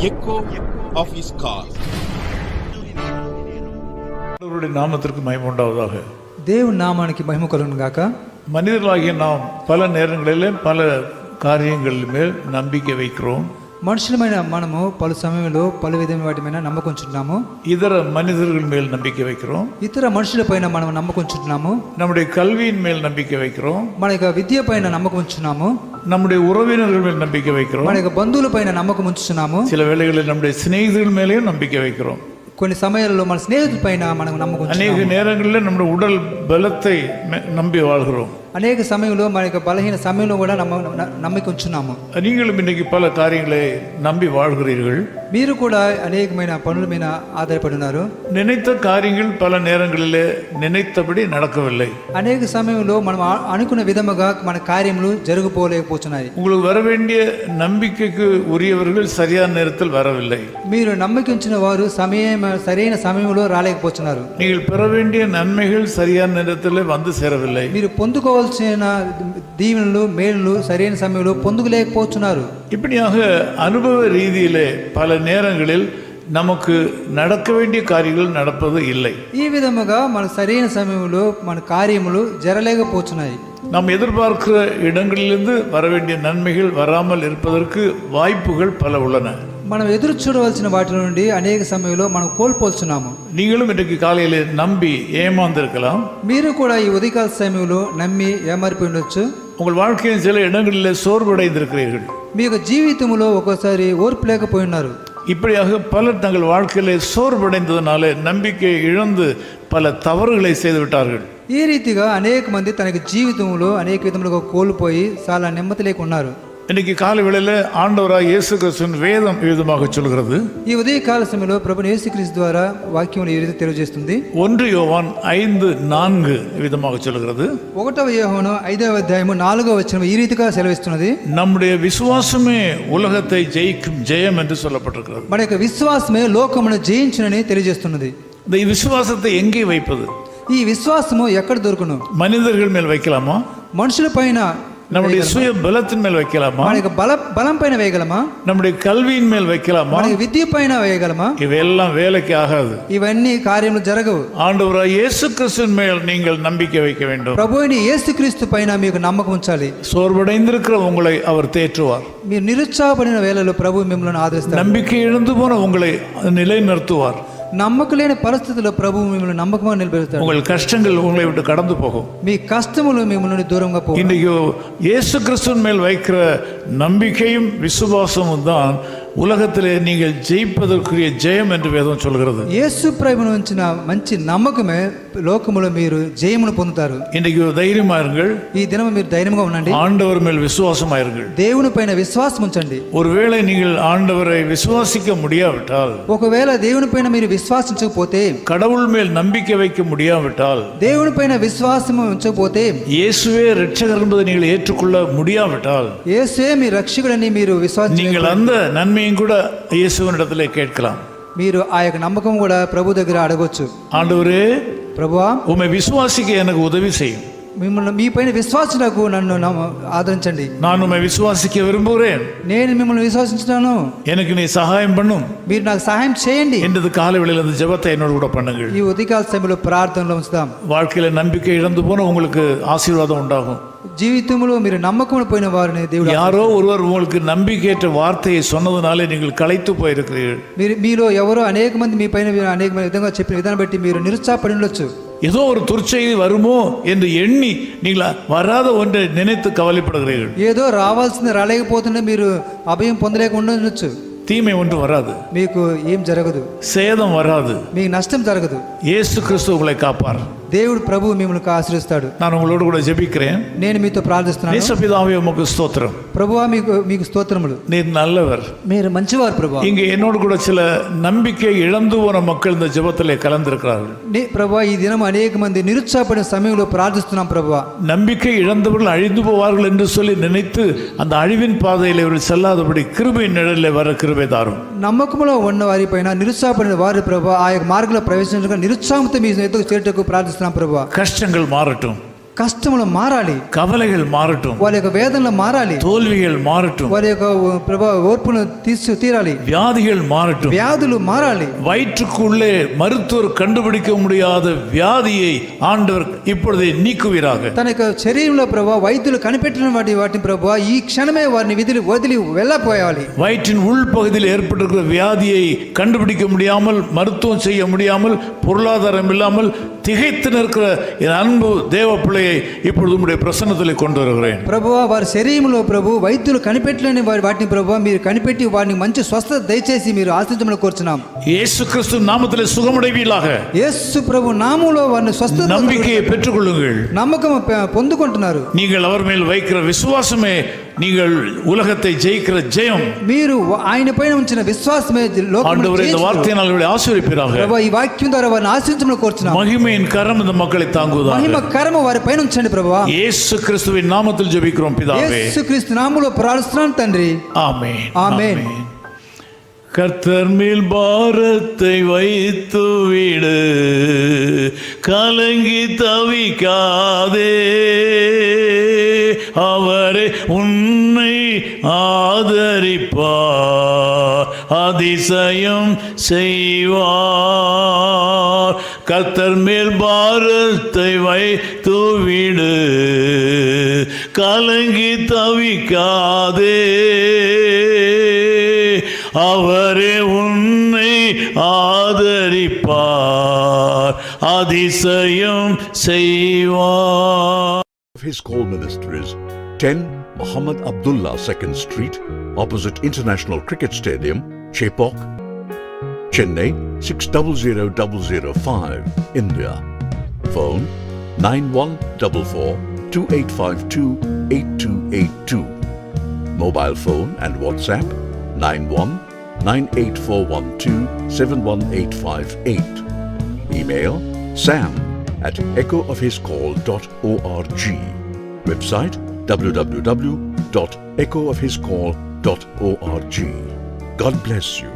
echo of his call. அவருடைய நாமத்திற்கு மகிமை உண்டாவதாக. దేవుని నామానికి మహిమ కలుగును గాక. மனிதர்களாகிய நாம் பல நேரங்களிலே பல காரியங்கள் மேல் நம்பிக்கை வைக்கிறோம். మనుషులమైన మనము పలు సమయంలో పలు విధమైన వాటి మీద నమ్మకంచుంటున్నాము. இதர மனிதர்கள் மேல் நம்பிக்கை வைக்கிறோம். ఇతర మనుషుల పైన మనం నమ్మకంచుంటున్నాము. நம்முடைய கல்வியின் மேல் நம்பிக்கை வைக்கிறோம். మన యొక్క విద్య పైన నమ్మకం ఉంచుతున్నాము. நம்முடைய உறவினர்கள் மேல் நம்பிக்கை வைக்கிறோம். మన యొక్క బంధువుల పైన నమ్మకం ఉంచుతున్నాము. சில வேளைகளில் நம்முடைய சிநேகிதர்கள் மேலேயும் நம்பிக்கை வைக்கிறோம். కొన్ని సమయాల్లో మన స్నేహితుల పైన మనం నమ్మకం அநேக நேரங்களில் நம்முடைய உடல் பலத்தை நம்பி வாழ்கிறோம். అనేక సమయంలో మన యొక్క బలహీన సమయంలో కూడా నమ్మకం ఉంచున్నాము. நீங்களும் இன்னைக்கு பல காரியங்களை நம்பி வாழ்கிறீர்கள். మీరు కూడా అనేకమైన పనుల మీద ఆధారపడి ఉన్నారు. நினைத்த காரியங்கள் பல நேரங்களிலே நினைத்தபடி நடக்கவில்லை. అనేక సమయంలో మనం అనుకున్న విధముగా మన కార్యములు జరగపోలేకపోతున్నాయి. உங்களுக்கு வர வேண்டிய நம்பிக்கைக்கு உரியவர்கள் சரியான நேரத்தில் வரவில்லை. మీరు నమ్మకించిన వారు సరైన సమయంలో రాలేకపోతున్నారు. நீங்கள் பெற வேண்டிய நன்மைகள் சரியான நேரத்தில் வந்து சேரவில்லை. మీరు పొందుకోవాల్సిన దీవెనలు మేలులు సరైన సమయంలో పొందుకోలేకపోతున్నారు. இப்படியாக அனுபவ ரீதியிலே பல நேரங்களில் நமக்கு நடக்க வேண்டிய காரியங்கள் நடப்பது இல்லை. ఈ విధముగా మన సరైన సమయంలో మన కార్యములు జరలేకపోతున్నాయి. நாம் எதிர்பார்க்கிற இடங்களிலிருந்து வர வேண்டிய நன்மைகள் வராமல் இருப்பதற்கு வாய்ப்புகள் பல உள்ளன. మనం ఎదురు చూడవలసిన వాటి నుండి అనేక సమయంలో మనం కోల్పోతున్నాము. நீங்களும் இன்றைக்கு காலையிலே நம்பி ஏமாந்திருக்கலாம். మీరు కూడా ఈ ఉదయకాల సమయంలో నమ్మి ఏమారిపోయి ఉండొచ్చు. உங்கள் வாழ்க்கையின் சில இடங்களிலே சோர்வடைந்திருக்கிறீர்கள். మీ యొక్క జీవితంలో ఒక్కోసారి ఓర్పు లేకపోయి ఉన్నారు. இப்படியாக பலர் தங்கள் வாழ்க்கையிலே சோர்வடைந்ததுனால நம்பிக்கை இழந்து பல தவறுகளை செய்து விட்டார்கள். ఈ రీతిగా అనేక మంది తన జీవితంలో అనేక విధములుగా కోల్పోయి చాలా నెమ్మది లేకున్నారు. இன்னைக்கு காலை வேளையில ஆண்டவராக இயேசு கிறிஸ்துவின் வேதம் விதமாக சொல்கிறது. ఈ ఉదయకాల సమయంలో ప్రభువు యేసుక్రీస్తు ద్వారా వాక్యం ఈ రీతి తెలియజేస్తుంది. 1 யோவான் 5:4 விதமாக சொல்கிறது. 1వ యోహాను 5వ అధ్యాయము 4వ వచనం ఈ రీతిగా సెలవిస్తున్నది. நம்முடைய விசுவாசமே உலகத்தை ஜெயிக்கும் ஜெயம் என்று சொல்லப்பட்டிருக்கிறது. మన యొక్క విశ్వాసమే లోకమును జయించునని తెలియజేస్తున్నది. இந்த விசுவாசத்தை எங்கே வைப்பது? ఈ విశ్వాసము ఎక్కడ దొరుకును? மனிதர்கள் மேல் வைக்கலாமா? మనుషుల పైన, நம்முடைய சுய பலத்தின் மேல் வைக்கலாமா? మన యొక్క బలం పైన వేయగలమా? நம்முடைய கல்வியின் மேல் வைக்கலாமா? మన విద్య పైన వేయగలమా? இவையெல்லாம் வேலைக்கு ஆகாது. ఇవన్నీ కార్యములు జరగవు. ஆண்டவராக இயேசு கிறிஸ்துவின் மேல் நீங்கள் நம்பிக்கை வைக்க வேண்டும். ప్రభువైన యేసుక్రీస్తు పైన మీకు నమ్మకం ఉంచాలి. சோர்வடைந்திருக்கிற உங்களை அவர் தேற்றுவார். మీరు నిరుత్సాహపడిన వేళలో ప్రభువు మిమ్మల్ని ఆదరిస్తారు. நம்பிக்கை இழந்து போன உங்களை நிலைநிறுத்துவார். నమ్మకలేని పరిస్థితుల్లో ప్రభువు మిమ్మల్ని నమ్మకంగా నిలబెడతాడు. உங்கள் கஷ்டங்கள் உங்களை விட்டு கடந்து போகும். మీ కష్టములు మిమ్మల్ని దూరంగా పోవు. இன்றைக்கு இயேசு கிறிஸ்துவின் மேல் வைக்கிற நம்பிக்கையும் விசுவாசமும் தான் உலகத்திலே நீங்கள் ஜெயிப்பதற்குரிய ஜெயம் என்று வேதம் சொல்கிறது. యేసు ప్రభువును ఉంచిన మంచి నమ్మకమే లోకములో మీరు జయమును పొందుతారు. இன்றைக்கு ధైర్యமா இருங்கள். ఈ దినం మీరు ధైర్యంగా ఉండండి. ஆண்டவர் மேல் விசுவாசமா இருங்கள். దేవుని పైన విశ్వాసం ఉంచండి. ஒருவேளை நீங்கள் ஆண்டவரை விசுவாசிக்க முடியாவிட்டால், ఒకవేళ దేవుని పైన మీరు విశ్వాసించకపోతే, கடவுள் மேல் நம்பிக்கை வைக்க முடியாவிட்டால், దేవుని పైన విశ్వాసం ఉంచకపోతే, இயேசுவே இரட்சகர் என்பதை நீங்கள் ஏற்றுக்கொள்ள முடியாவிட்டால், యేసే మీ రక్షకుడని మీరు విశ్వాసం, நீங்கள் அந்த நன்மையும் கூட இயேசுவினிடத்திலே கேட்கலாம். మీరు ఆ యొక్క నమ్మకం కూడా ప్రభు దగ్గర అడగొచ్చు. ஆண்டவரே, ప్రభువా, உம்மை விசுவாசிக்க எனக்கு உதவி செய்யும். మిమ్మల్ని మీ పైన విశ్వాసకు నన్ను ఆదరించండి. நான் உம்மை விசுவாசிக்க விரும்புகிறேன். నేను మిమ్మల్ని విశ్వసించుతాను. எனக்கு நீ சகாயம் பண்ணும். మీరు నాకు సహాయం చేయండి. என்றது காலை வேளையில் அந்த ஜெபத்தை என்னோடு கூட பண்ணுங்கள். ఈ ఉదయకాల సమయంలో ప్రార్థనలో ఉంచుదాం. வாழ்க்கையில நம்பிக்கை இழந்து போன உங்களுக்கு ஆசீர்வாதம் உண்டாகும். జీవితంలో మీరు నమ్మకం పోయిన వారిని దేవుడు, யாரோ ஒருவர் உங்களுக்கு நம்பிக்கையற்ற வார்த்தையை சொன்னதுனாலே நீங்கள் களைத்து போயிருக்கிறீர்கள். మీలో ఎవరో అనేక మంది మీ పైన అనేక విధంగా చెప్పిన విధానం బట్టి మీరు నిరుత్సాహపడి ఉండొచ్చు. ஏதோ ஒரு துர்ச்செய்தி வருமோ என்று எண்ணி நீங்கள் வராத ஒன்றை நினைத்து கவலைப்படுகிறீர்கள். ఏదో రావాల్సింది రాలేకపోతుంటే మీరు అభయం పొందలేకుండా ఉండొచ్చు. தீமை ஒன்று வராது. మీకు ఏం జరగదు. சேதம் வராது. మీకు నష్టం జరగదు. இயேசு கிறிஸ்து உங்களை காப்பார். దేవుడు ప్రభువు మిమ్మల్ని ఆశీర్వదిస్తాడు. நான் உங்களோடு கூட ஜெபிக்கிறேன். నేను మీతో ప్రార్థిస్తున్నాను. நேசபிதாவே உமக்கு ஸ்தோத்திரம். ప్రభువా, మీకు స్తోత్రములు. நீர் நல்லவர். మీరు మంచివారు ప్రభువా. இங்கே என்னோடு கூட சில நம்பிக்கை இழந்து போன மக்கள் இந்த ஜெபத்திலே கலந்திருக்கிறார்கள். ప్రభువా, ఈ దినం అనేక మంది నిరుత్సాహపడిన సమయంలో ప్రార్థిస్తున్నాం ప్రభువా. நம்பிக்கை இழந்தவர்கள் அழிந்து போவார்கள் என்று சொல்லி நினைத்து அந்த அழிவின் பாதையில் இவர்கள் செல்லாதபடி கிருபையின் நிழலில் வர கிருபை தாரும். నమ్మకంలో ఉన్న వారి పైన నిరుత్సాహపడిన వారి ప్రభువా ఆ యొక్క మార్గంలో ప్రవేశించగా నిరుత్సాహంతో మీ చేతుకు చేరుటకు ప్రార్థిస్తున్నాం ప్రభువా. கஷ்டங்கள் மாறட்டும். కష్టములు మారాలి, கவலைகள் மாறட்டும், వారి యొక్క వేదనలు మారాలి, தோல்விகள் மாறட்டும், వారి యొక్క ప్రభా ఓర్పును తీరాలి, வியாதிகள் மாறட்டும். వ్యాధులు మారాలి. வயிற்றுக்குள்ளே மருத்துவர் கண்டுபிடிக்க முடியாத வியாதியை ஆண்டவர் இப்பொழுதே நீக்குவீராக. తన యొక్క శరీరంలో ప్రభా వైద్యులు కనిపెట్టిన వాటిని ప్రభా ఈ క్షణమే వారిని వదిలి వెళ్ళపోయాలి. வயிற்றின் உள்பகுதியில் ஏற்பட்டிருக்கிற வியாதியை கண்டுபிடிக்க முடியாமல், மருத்துவம் செய்ய முடியாமல், பொருளாதாரம் இல்லாமல் திகைத்து நிற்கிற என் அன்பு தேவ பிள்ளையை இப்பொழுது உம்முடைய பிரசன்னத்தில் கொண்டு வருகிறேன். ప్రభువా వారి శరీరంలో ప్రభు వైద్యులు కనిపెట్టలేని వాటిని ప్రభు మీరు కనిపెట్టి వారిని మంచి స్వస్థత దయచేసి మీరు ఆశించమని కోరుచున్నాం. இயேசு கிறிஸ்து நாமத்திலே சுகமடைவீர்களாக. యేసు ప్రభు నామములో వారిని స్వస్థత நம்பிக்கையை பெற்றுக்கொள்ளுங்கள். నమ్మకం పొందుకుంటున్నారు. நீங்கள் அவர் மேல் வைக்கிற விசுவாசமே நீங்கள் உலகத்தை ஜெயிக்கிற ஜெயம். మీరు ఆయన పైన ఉంచిన విశ్వాసమే ஆண்டவரே இந்த வார்த்தையினால் அவர்களை ஆசீர்வதிப்பீராக. ప్రభు ఈ వాక్యం ద్వారా వారిని ఆశీర్వదించమని కోరుచున్నాం. மகிமையின் கரம் இந்த மக்களை தாங்குவதாக. మహిమ కరము వారి పైన ఉంచండి ప్రభువా. இயேசு கிறிஸ்துவின் நாமத்தில் ஜெபிக்கிறோம் பிதாவே. యేసుక్రీస్తు నామములో ప్రార్థిస్తున్నాం తండ్రి. ஆமென். ஆமென். கர்த்தர் மேல் பாரத்தை வைத்து விடு, கலங்கி தவிக்காதே, அவரே உன்னை ஆதரிப்பார், அதிசயம் செய்வார். கர்த்தர் மேல் பாரத்தை வைத்து விடு, கலங்கி தவிக்காதே, அவரே உன்னை ஆதரிப்பார், அதிசயம் செய்வார். His Call Ministries, 10 Muhammad Abdullah 2nd Street, opposite International Cricket Stadium, Chepauk, Chennai 600005, India. Phone 9144-2852-8282. Mobile phone and WhatsApp 91-98412-71858. Email sam@echoofhiscall.org. Website www.echoofhiscall.org. God bless you.